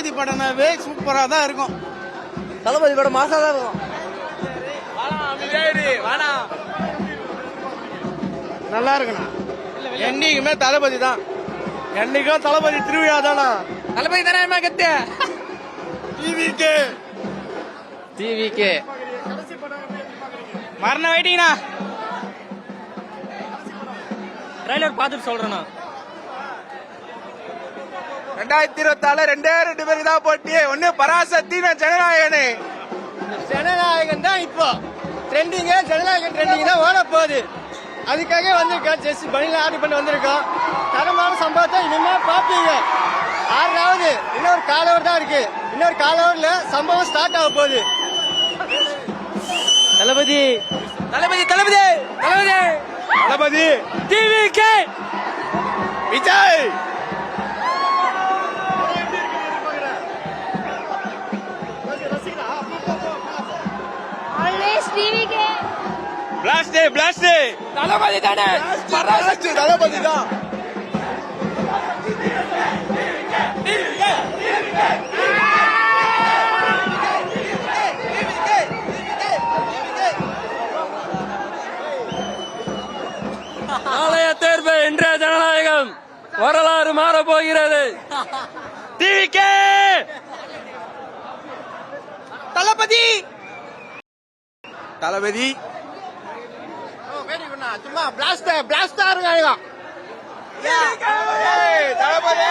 தளபதி படம்னாவே சூப்பரா தான் இருக்கும். தளபதி படம் மாசா தான் இருக்கும். நல்லா இருக்குண்ணா. என்னைக்குமே தளபதி தான். என்னைக்கும் தளபதி திருவிழா தானா. தளபதி தானே கத்து. டிவிக்கே மரண வெயிட்டிங்கண்ணா. ட்ரைலர் பார்த்துட்டு சொல்றேண்ணா. 2024 ரெண்டே பேருக்கு தான் போட்டி. ஒண்ணு பராசக்தி, ஜனநாயகனே. ஜனநாயகன் தான் இப்போ ட்ரெண்டிங்க. ஜனநாயகன் ட்ரெண்டிங் தான் ஓட போகுது. அதுக்காக வந்திருக்கோம். ஜெஸ்ட் பனில ஆர்டர் பண்ணி வந்திருக்கோம். தரமான சம்பவத்தை இனிமே பாப்பீங்க. 6வது இன்னொரு காலவர் தான் இருக்கு. இன்னொரு காலவர்ல சம்பவம் ஸ்டார்ட் ஆக போகுது. Thalapathy Thalapathy Thalapathy Thalapathy Thalapathy TVK Vijay. Blast blast. Thalapathy தானே. பராசக்தி தளபதி தான். நாளைய தேர்வு இன்றைய ஜனநாயகம் வரலாறு மாற போகிறது. டிவிகே தளபதி தளபதி. சும்மா பிளாஸ்ட் பிளாஸ்டா இருக்காங்க. தளபதி